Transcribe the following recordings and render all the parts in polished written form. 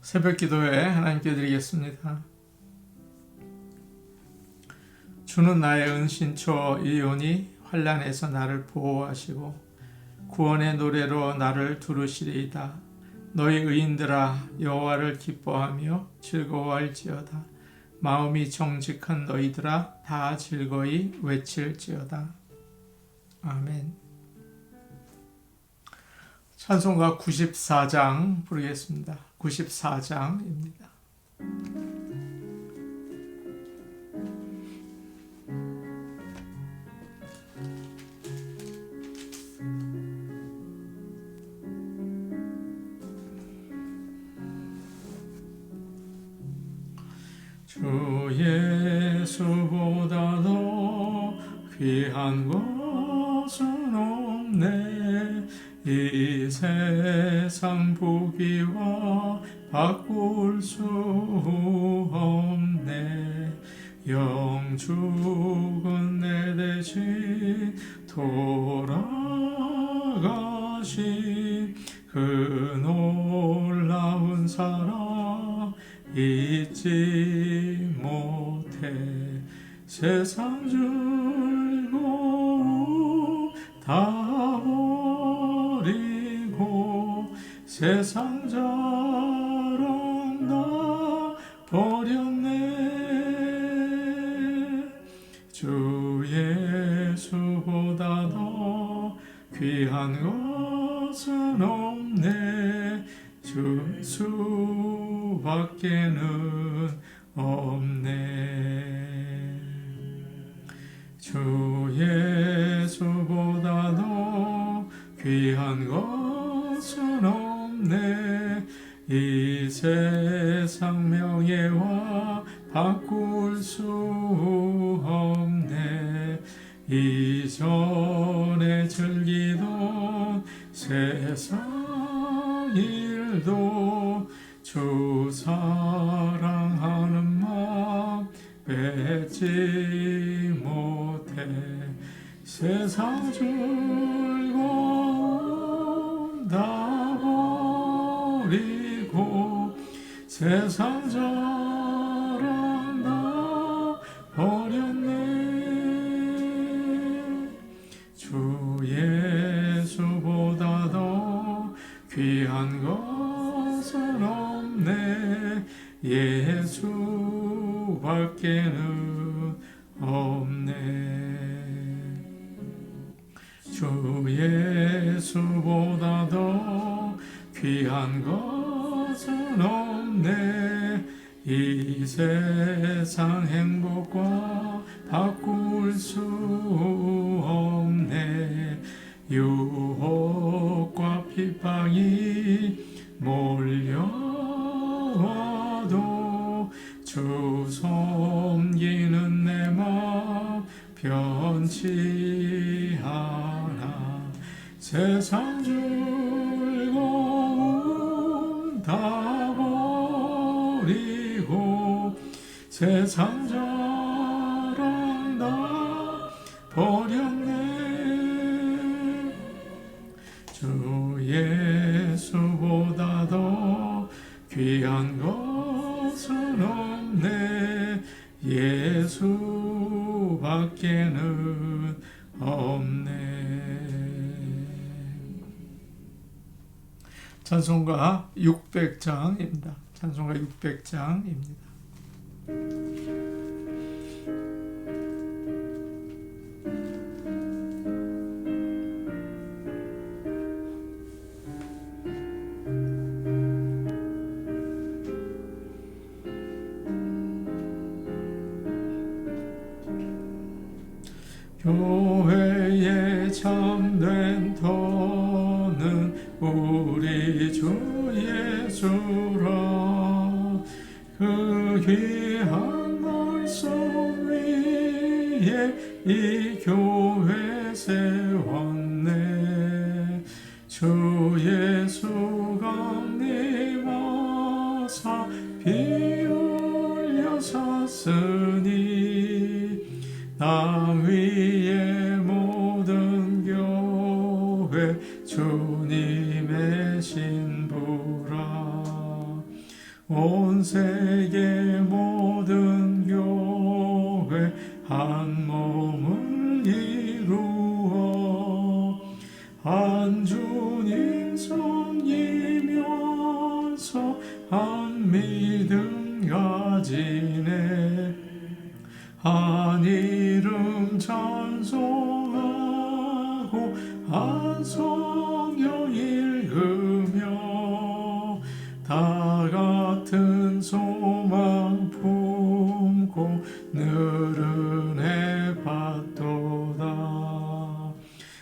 새벽 기도회 하나님께 드리겠습니다. 주는 나의 은신처 이오니 환난에서 나를 보호하시고 구원의 노래로 나를 두르시리이다. 너희 의인들아 여호와를 기뻐하며 즐거워할지어다. 마음이 정직한 너희들아 다 즐거이 외칠지어다. 아멘. 찬송가 94장 부르겠습니다. 94장입니다. 주 예수보다 더 귀한 것은 없네. 이 세상 보기와 바꿀 수 없네. 영죽은 내 대신 돌아가신 그 놀라운 사랑 잊지 못해. 세상 즐거움 다 버리고 세상 자랑 다 버렸네. 주 예수보다 더 귀한 것은 없네. 주 예수밖에는 없네. 주 예수보다 더 귀한 것은 없네. 이 세상 명예와 바꿀 수 없네. 이전에 즐기던 세상 일도 주 사랑하는 마음 뺏지 못해. 세상 즐거움 다 버리고 세상 자랑 다 버렸네. 주 예수보다 더 귀한 것은 없네. 예수밖에는 없네. 주 예수보다 더 귀한 것은 없네. 이 세상 행복과 바꿀 수 없네. 유혹과 핍박이 몰려와도 주 섬기는 내 마음 변치 않아. 세상 즐거움 다 버리고 세상 자랑 다 버렸네. 주 예수보다 더 귀한 것은 없네. 예수밖에는 없네. 찬송가 600장입니다. 찬송가 600장입니다. 교회에 참된 터는 우리 주 예수라. 그 귀한 말씀 위에 이 교회 세웠네. 주 예수가 님하사 피 흘려 샀으니 땅 위의 모든 교회 주님의 신부라. 온 세계 모든 교회 한 몸을 이루어 한 주님 섬기면서 한 믿음 가지네 한 이름 찬송하고 한 성경 읽으며 다 같은 소망 품고 늘은 해받도다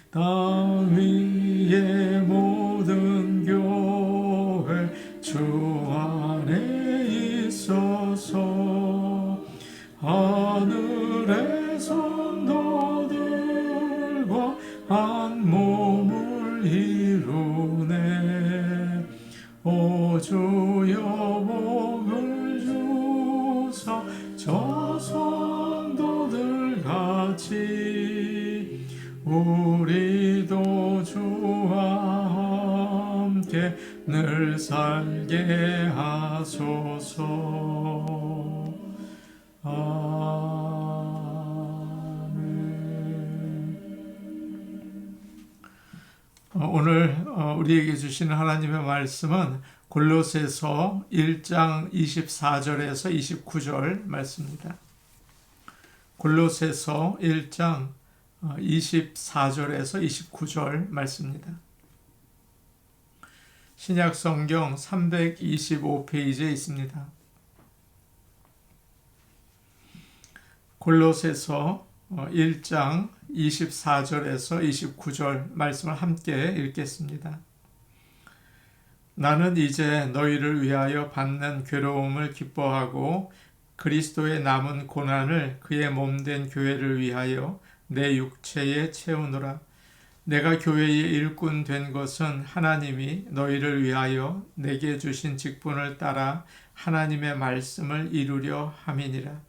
땅 위의 모든 교회 주 안에 있어서 하늘의 성도들과 한 몸을 이루네 오 주여 복을 주사 저 성도들 같이 우리도 주와 함께 늘 살게 하소서. 오늘 우리에게 주시는 하나님의 말씀은 골로새서 1장 24절에서 29절 말씀입니다. 골로새서 1장 24절에서 29절 말씀입니다. 신약 성경 325페이지에 있습니다. 골로새서 1장 24절에서 29절 말씀을 함께 읽겠습니다. 나는 이제 너희를 위하여 받는 괴로움을 기뻐하고 그리스도의 남은 고난을 그의 몸된 교회를 위하여 내 육체에 채우노라. 내가 교회의 일꾼 된 것은 하나님이 너희를 위하여 내게 주신 직분을 따라 하나님의 말씀을 이루려 함이니라.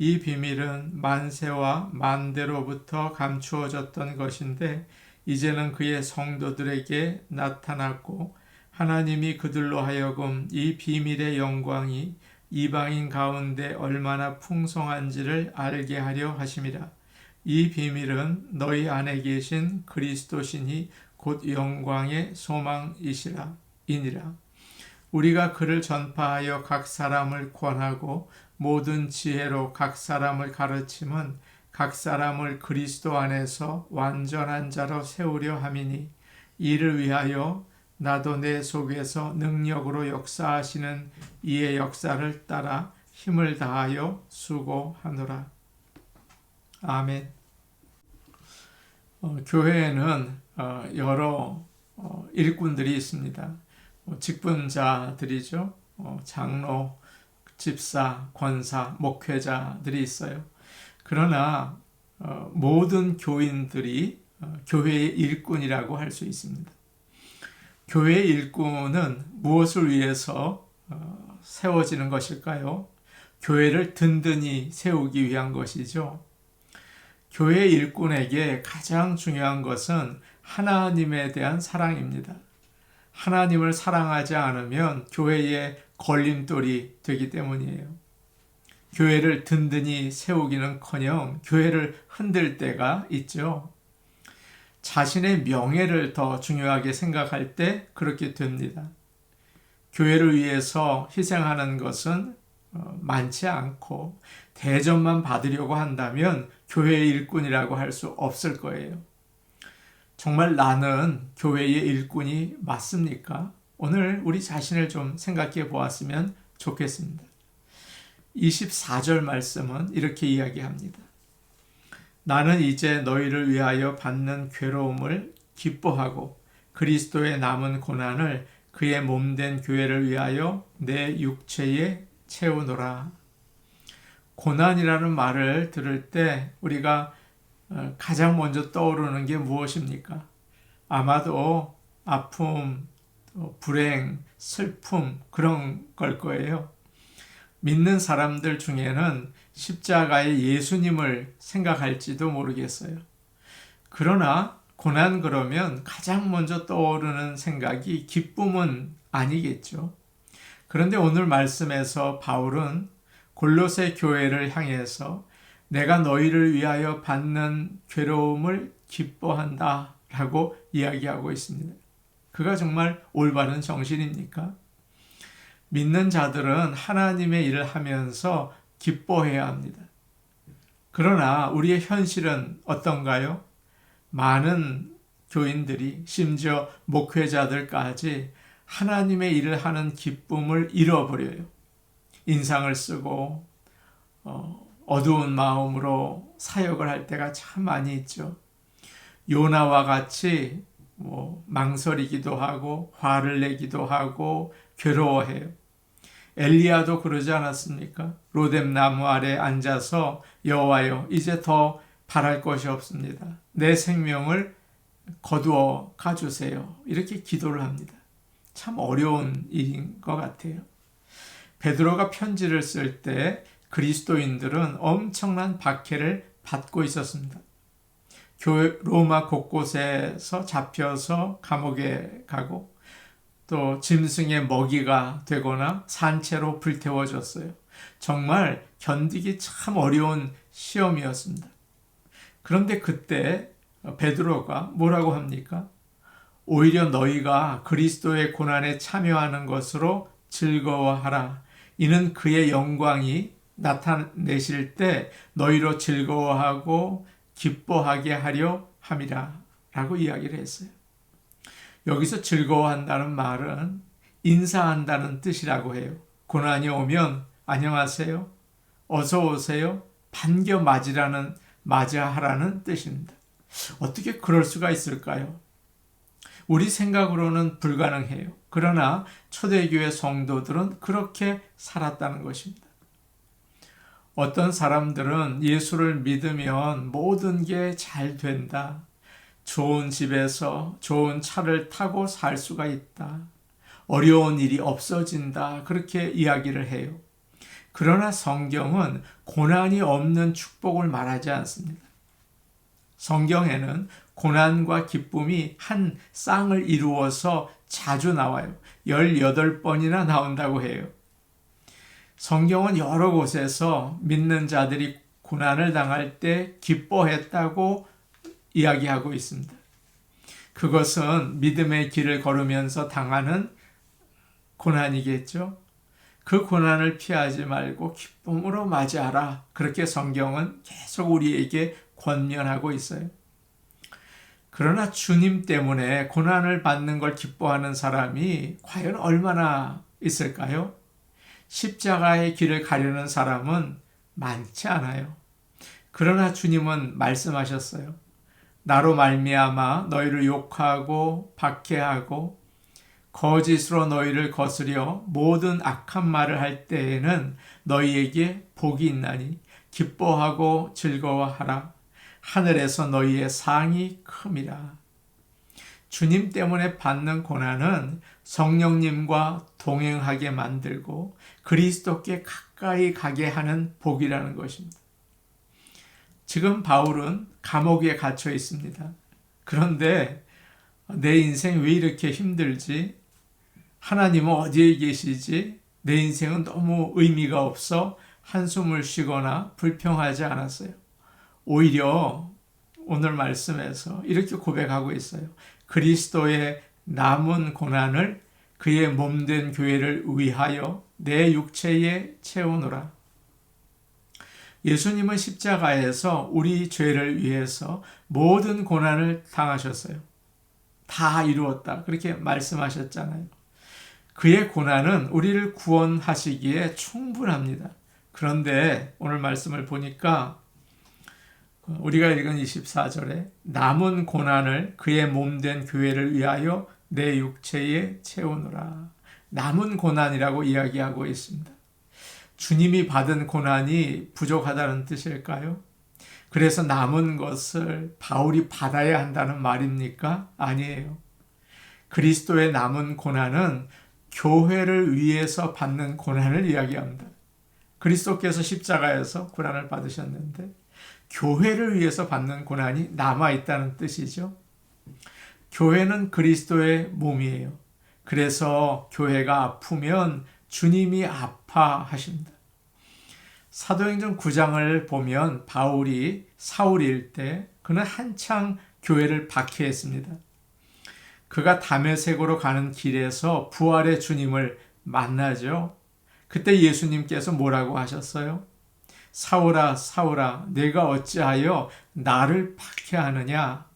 이 비밀은 만세와 만대로부터 감추어졌던 것인데 이제는 그의 성도들에게 나타났고 하나님이 그들로 하여금 이 비밀의 영광이 이방인 가운데 얼마나 풍성한지를 알게 하려 하심이라. 이 비밀은 너희 안에 계신 그리스도시니 곧 영광의 소망이시라 이니라. 우리가 그를 전파하여 각 사람을 권하고 모든 지혜로 각 사람을 가르침은 각 사람을 그리스도 안에서 완전한 자로 세우려 함이니 이를 위하여 나도 내 속에서 능력으로 역사하시는 이의 역사를 따라 힘을 다하여 수고하노라. 아멘. 교회에는 여러 일꾼들이 있습니다. 직분자들이죠. 장로, 집사, 권사, 목회자들이 있어요. 그러나 모든 교인들이 교회의 일꾼이라고 할 수 있습니다. 교회의 일꾼은 무엇을 위해서 세워지는 것일까요? 교회를 든든히 세우기 위한 것이죠. 교회 일꾼에게 가장 중요한 것은 하나님에 대한 사랑입니다. 하나님을 사랑하지 않으면 교회의 걸림돌이 되기 때문이에요. 교회를 든든히 세우기는커녕 교회를 흔들 때가 있죠. 자신의 명예를 더 중요하게 생각할 때 그렇게 됩니다. 교회를 위해서 희생하는 것은 많지 않고 대접만 받으려고 한다면 교회의 일꾼이라고 할 수 없을 거예요. 정말 나는 교회의 일꾼이 맞습니까? 오늘 우리 자신을 좀 생각해 보았으면 좋겠습니다. 24절 말씀은 이렇게 이야기합니다. 나는 이제 너희를 위하여 받는 괴로움을 기뻐하고 그리스도의 남은 고난을 그의 몸된 교회를 위하여 내 육체에 채우노라. 고난이라는 말을 들을 때 우리가 가장 먼저 떠오르는 게 무엇입니까? 아마도 아픔, 불행, 슬픔 그런 걸 거예요. 믿는 사람들 중에는 십자가의 예수님을 생각할지도 모르겠어요. 그러나 고난 그러면 가장 먼저 떠오르는 생각이 기쁨은 아니겠죠. 그런데 오늘 말씀에서 바울은 골로새 교회를 향해서 내가 너희를 위하여 받는 괴로움을 기뻐한다 라고 이야기하고 있습니다. 그가 정말 올바른 정신입니까? 믿는 자들은 하나님의 일을 하면서 기뻐해야 합니다. 그러나 우리의 현실은 어떤가요? 많은 교인들이 심지어 목회자들까지 하나님의 일을 하는 기쁨을 잃어버려요. 인상을 쓰고 어두운 마음으로 사역을 할 때가 참 많이 있죠. 요나와 같이 망설이기도 하고 화를 내기도 하고 괴로워해요. 엘리야도 그러지 않았습니까? 로뎀나무 아래 앉아서 여호와여 이제 더 바랄 것이 없습니다. 내 생명을 거두어 가주세요. 이렇게 기도를 합니다. 참 어려운 일인 것 같아요. 베드로가 편지를 쓸 때 그리스도인들은 엄청난 박해를 받고 있었습니다. 교회 로마 곳곳에서 잡혀서 감옥에 가고 또 짐승의 먹이가 되거나 산채로 불태워졌어요. 정말 견디기 참 어려운 시험이었습니다. 그런데 그때 베드로가 뭐라고 합니까? 오히려 너희가 그리스도의 고난에 참여하는 것으로 즐거워하라. 이는 그의 영광이 나타내실 때 너희로 즐거워하고 기뻐하게 하려 함이라 라고 이야기를 했어요. 여기서 즐거워한다는 말은 인사한다는 뜻이라고 해요. 고난이 오면 안녕하세요, 어서 오세요, 반겨 맞이하라는 뜻입니다. 어떻게 그럴 수가 있을까요? 우리 생각으로는 불가능해요. 그러나 초대교회 성도들은 그렇게 살았다는 것입니다. 어떤 사람들은 예수를 믿으면 모든 게 잘 된다. 좋은 집에서 좋은 차를 타고 살 수가 있다. 어려운 일이 없어진다. 그렇게 이야기를 해요. 그러나 성경은 고난이 없는 축복을 말하지 않습니다. 성경에는 고난과 기쁨이 한 쌍을 이루어서 자주 나와요. 18번이나 나온다고 해요. 성경은 여러 곳에서 믿는 자들이 고난을 당할 때 기뻐했다고 이야기하고 있습니다. 그것은 믿음의 길을 걸으면서 당하는 고난이겠죠. 그 고난을 피하지 말고 기쁨으로 맞이하라. 그렇게 성경은 계속 우리에게 권면하고 있어요. 그러나 주님 때문에 고난을 받는 걸 기뻐하는 사람이 과연 얼마나 있을까요? 십자가의 길을 가려는 사람은 많지 않아요. 그러나 주님은 말씀하셨어요. 나로 말미암아 너희를 욕하고 박해하고 거짓으로 너희를 거스려 모든 악한 말을 할 때에는 너희에게 복이 있나니 기뻐하고 즐거워하라. 하늘에서 너희의 상이 큼이라. 주님 때문에 받는 고난은 성령님과 동행하게 만들고 그리스도께 가까이 가게 하는 복이라는 것입니다. 지금 바울은 감옥에 갇혀 있습니다. 그런데 내 인생 왜 이렇게 힘들지? 하나님은 어디에 계시지? 내 인생은 너무 의미가 없어 한숨을 쉬거나 불평하지 않았어요. 오히려 오늘 말씀에서 이렇게 고백하고 있어요. 그리스도의 남은 고난을 그의 몸된 교회를 위하여 내 육체에 채우노라. 예수님은 십자가에서 우리 죄를 위해서 모든 고난을 당하셨어요. 다 이루었다. 그렇게 말씀하셨잖아요. 그의 고난은 우리를 구원하시기에 충분합니다. 그런데 오늘 말씀을 보니까 우리가 읽은 24절에 남은 고난을 그의 몸된 교회를 위하여 내 육체에 채우노라. 남은 고난이라고 이야기하고 있습니다. 주님이 받은 고난이 부족하다는 뜻일까요? 그래서 남은 것을 바울이 받아야 한다는 말입니까? 아니에요. 그리스도의 남은 고난은 교회를 위해서 받는 고난을 이야기합니다. 그리스도께서 십자가에서 고난을 받으셨는데 교회를 위해서 받는 고난이 남아있다는 뜻이죠. 교회는 그리스도의 몸이에요. 그래서 교회가 아프면 주님이 아파하십니다. 사도행전 9장을 보면 바울이 사울일 때 그는 한창 교회를 박해했습니다. 그가 다메섹으로 가는 길에서 부활의 주님을 만나죠. 그때 예수님께서 뭐라고 하셨어요? 사울아, 사울아, 내가 어찌하여 나를 박해하느냐?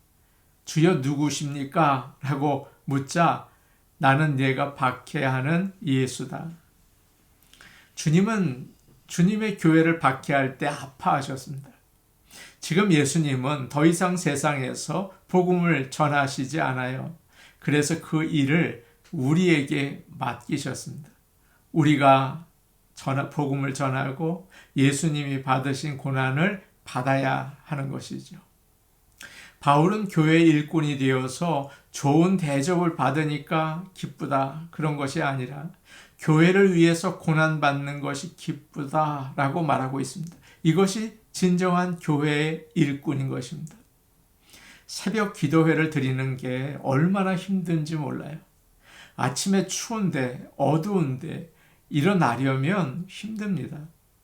주여 누구십니까? 라고 묻자 나는 내가 박해하는 예수다. 주님은 주님의 교회를 박해할 때 아파하셨습니다. 지금 예수님은 더 이상 세상에서 복음을 전하시지 않아요. 그래서 그 일을 우리에게 맡기셨습니다. 우리가 복음을 전하고 예수님이 받으신 고난을 받아야 하는 것이죠. 바울은 교회의 일꾼이 되어서 좋은 대접을 받으니까 기쁘다 그런 것이 아니라 교회를 위해서 고난받는 것이 기쁘다라고 말하고 있습니다. 이것이 진정한 교회의 일꾼인 것입니다. 새벽 기도회를 드리는 게 얼마나 힘든지 몰라요. 아침에 추운데 어두운데 일어나려면 힘듭니다.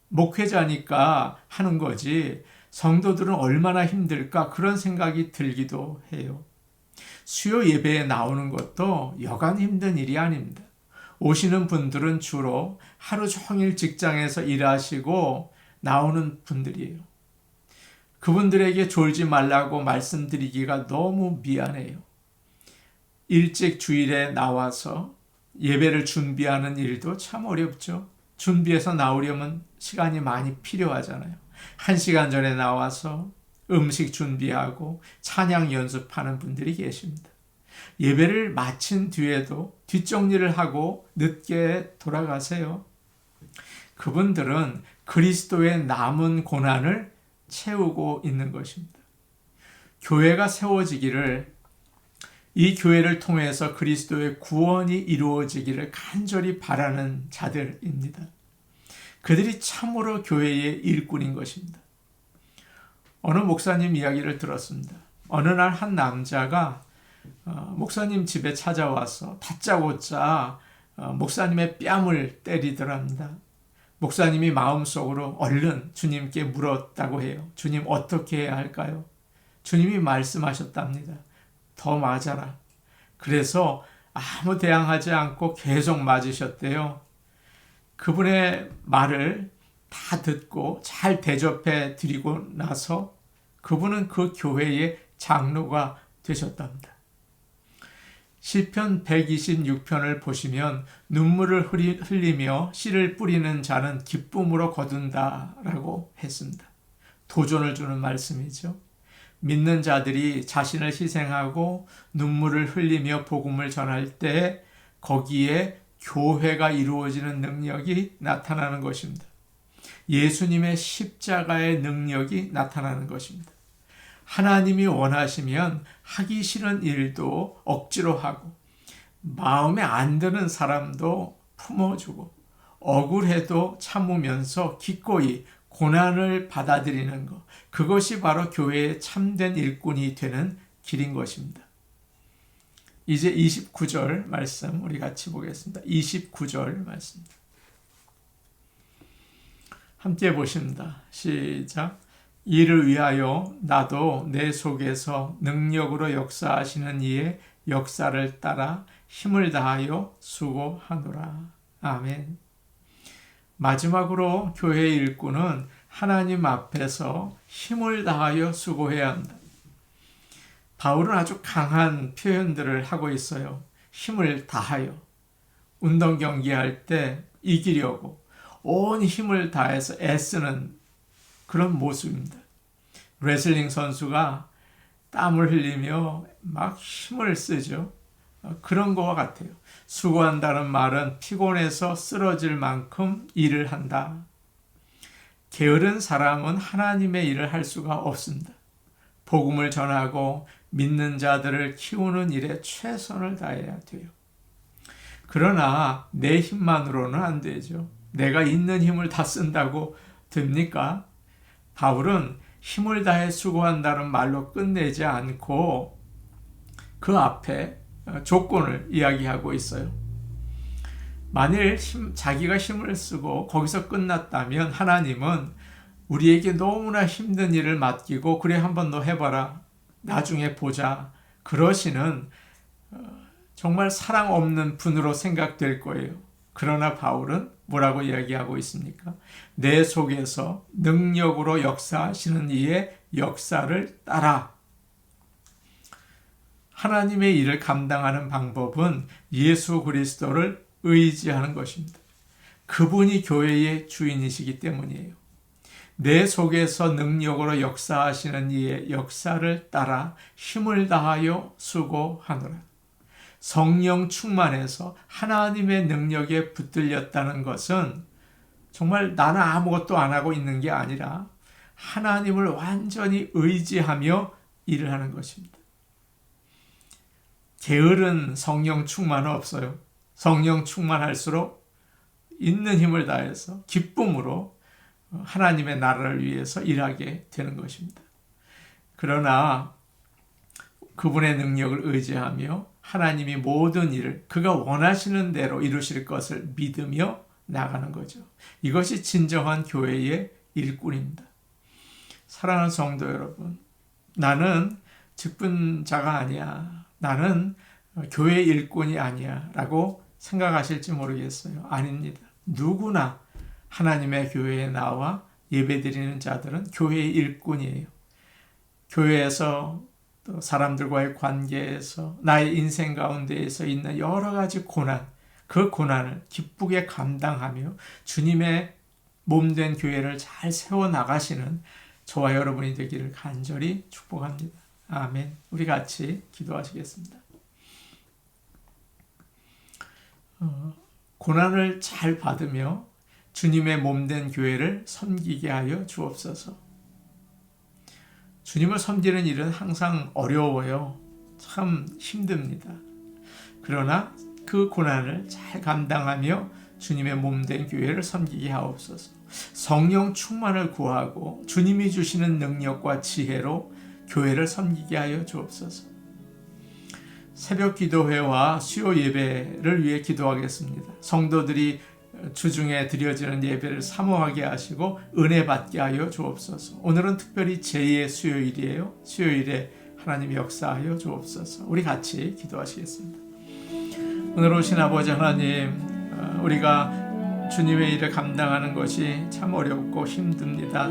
목회자니까 하는 거지 성도들은 얼마나 힘들까 그런 생각이 들기도 해요. 수요 예배에 나오는 것도 여간 힘든 일이 아닙니다. 오시는 분들은 주로 하루 종일 직장에서 일하시고 나오는 분들이에요. 그분들에게 졸지 말라고 말씀드리기가 너무 미안해요. 일찍 주일에 나와서 예배를 준비하는 일도 참 어렵죠. 준비해서 나오려면 시간이 많이 필요하잖아요. 1시간 전에 나와서 음식 준비하고 찬양 연습하는 분들이 계십니다. 예배를 마친 뒤에도 뒷정리를 하고 늦게 돌아가세요. 그분들은 그리스도의 남은 고난을 채우고 있는 것입니다. 교회가 세워지기를 이 교회를 통해서 그리스도의 구원이 이루어지기를 간절히 바라는 자들입니다. 그들이 참으로 교회의 일꾼인 것입니다. 어느 목사님 이야기를 들었습니다. 어느 날 한 남자가 목사님 집에 찾아와서 다짜고짜 목사님의 뺨을 때리더랍니다. 목사님이 마음속으로 얼른 주님께 물었다고 해요. 주님 어떻게 해야 할까요? 주님이 말씀하셨답니다. 더 맞아라. 그래서 아무 대항하지 않고 계속 맞으셨대요. 그분의 말을 다 듣고 잘 대접해 드리고 나서 그분은 그 교회의 장로가 되셨답니다. 시편 126편을 보시면 눈물을 흘리며 씨를 뿌리는 자는 기쁨으로 거둔다라고 했습니다. 도전을 주는 말씀이죠. 믿는 자들이 자신을 희생하고 눈물을 흘리며 복음을 전할 때 거기에 교회가 이루어지는 능력이 나타나는 것입니다. 예수님의 십자가의 능력이 나타나는 것입니다. 하나님이 원하시면 하기 싫은 일도 억지로 하고 마음에 안 드는 사람도 품어주고 억울해도 참으면서 기꺼이 고난을 받아들이는 것, 그것이 바로 교회의 참된 일꾼이 되는 길인 것입니다. 이제 29절 말씀 우리 같이 보겠습니다. 29절 말씀 함께 보십니다. 시작. 이를 위하여 나도 내 속에서 능력으로 역사하시는 이의 역사를 따라 힘을 다하여 수고하노라. 아멘. 마지막으로 교회의 일꾼은 하나님 앞에서 힘을 다하여 수고해야 한다. 바울은 아주 강한 표현들을 하고 있어요. 힘을 다하여. 운동 경기할 때 이기려고 온 힘을 다해서 애쓰는 그런 모습입니다. 레슬링 선수가 땀을 흘리며 막 힘을 쓰죠. 그런 것과 같아요. 수고한다는 말은 피곤해서 쓰러질 만큼 일을 한다. 게으른 사람은 하나님의 일을 할 수가 없습니다. 복음을 전하고 믿는 자들을 키우는 일에 최선을 다해야 돼요. 그러나 내 힘만으로는 안 되죠. 내가 있는 힘을 다 쓴다고 됩니까? 바울은 힘을 다해 수고한다는 말로 끝내지 않고 그 앞에 조건을 이야기하고 있어요. 만일 자기가 힘을 쓰고 거기서 끝났다면 하나님은 우리에게 너무나 힘든 일을 맡기고 그래 한 번 더 해봐라. 나중에 보자. 그러시는 정말 사랑 없는 분으로 생각될 거예요. 그러나 바울은 뭐라고 이야기하고 있습니까? 내 속에서 능력으로 역사하시는 이의 역사를 따라. 하나님의 일을 감당하는 방법은 예수 그리스도를 의지하는 것입니다. 그분이 교회의 주인이시기 때문이에요. 내 속에서 능력으로 역사하시는 이의 역사를 따라 힘을 다하여 수고하노라. 성령 충만해서 하나님의 능력에 붙들렸다는 것은 정말 나는 아무것도 안 하고 있는 게 아니라 하나님을 완전히 의지하며 일을 하는 것입니다. 게으른 성령 충만은 없어요. 성령 충만할수록 있는 힘을 다해서 기쁨으로 하나님의 나라를 위해서 일하게 되는 것입니다. 그러나 그분의 능력을 의지하며 하나님이 모든 일을 그가 원하시는 대로 이루실 것을 믿으며 나가는 거죠. 이것이 진정한 교회의 일꾼입니다. 사랑하는 성도 여러분, 나는 직분자가 아니야. 나는 교회 일꾼이 아니야. 라고 생각하실지 모르겠어요. 아닙니다. 누구나 하나님의 교회에 나와 예배드리는 자들은 교회의 일꾼이에요. 교회에서 또 사람들과의 관계에서 나의 인생 가운데에서 있는 여러 가지 고난, 그 고난을 기쁘게 감당하며 주님의 몸된 교회를 잘 세워나가시는 저와 여러분이 되기를 간절히 축복합니다. 아멘. 우리 같이 기도하시겠습니다. 고난을 잘 받으며 주님의 몸된 교회를 섬기게 하여 주옵소서. 주님을 섬기는 일은 항상 어려워요. 참 힘듭니다. 그러나 그 고난을 잘 감당하며 주님의 몸된 교회를 섬기게 하옵소서. 성령 충만을 구하고 주님이 주시는 능력과 지혜로 교회를 섬기게 하여 주옵소서. 새벽 기도회와 수요 예배를 위해 기도하겠습니다. 성도들이 주중에 드려지는 예배를 사모하게 하시고 은혜 받게 하여 주옵소서. 오늘은 특별히 제2의 수요일이에요. 수요일에 하나님 역사하여 주옵소서. 우리 같이 기도하시겠습니다. 오늘 오신 아버지 하나님, 우리가 주님의 일을 감당하는 것이 참 어렵고 힘듭니다.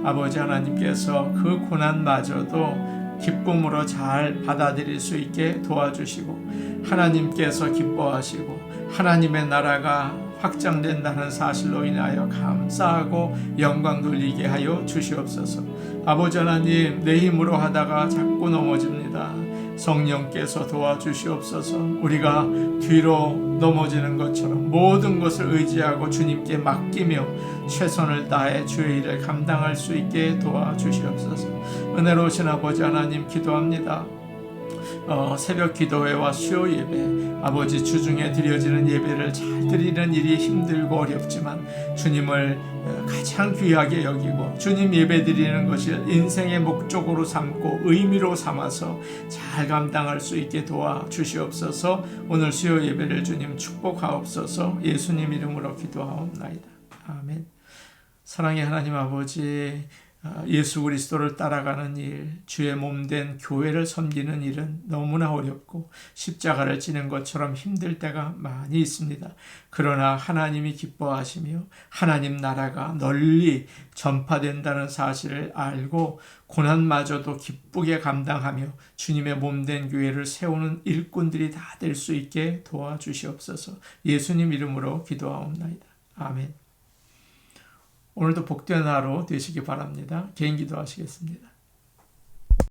아버지 하나님께서 그 고난마저도 기쁨으로 잘 받아들일 수 있게 도와주시고 하나님께서 기뻐하시고 하나님의 나라가 확장된다는 사실로 인하여 감사하고 영광 돌리게 하여 주시옵소서. 아버지 하나님, 내 힘으로 하다가 자꾸 넘어집니다. 성령께서 도와주시옵소서. 우리가 뒤로 넘어지는 것처럼 모든 것을 의지하고 주님께 맡기며 최선을 다해 주의 일을 감당할 수 있게 도와주시옵소서. 은혜로우신 아버지 하나님, 기도합니다. 새벽 기도회와 수요 예배, 아버지 주중에 드려지는 예배를 잘 드리는 일이 힘들고 어렵지만 주님을 가장 귀하게 여기고 주님 예배 드리는 것을 인생의 목적으로 삼고 의미로 삼아서 잘 감당할 수 있게 도와주시옵소서. 오늘 수요 예배를 주님 축복하옵소서. 예수님 이름으로 기도하옵나이다. 아멘. 사랑의 하나님 아버지, 예수 그리스도를 따라가는 일, 주의 몸된 교회를 섬기는 일은 너무나 어렵고 십자가를 지는 것처럼 힘들 때가 많이 있습니다. 그러나 하나님이 기뻐하시며 하나님 나라가 널리 전파된다는 사실을 알고 고난마저도 기쁘게 감당하며 주님의 몸된 교회를 세우는 일꾼들이 다 될 수 있게 도와주시옵소서. 예수님 이름으로 기도하옵나이다. 아멘. 오늘도 복된 하루 되시기 바랍니다. 개인 기도하시겠습니다.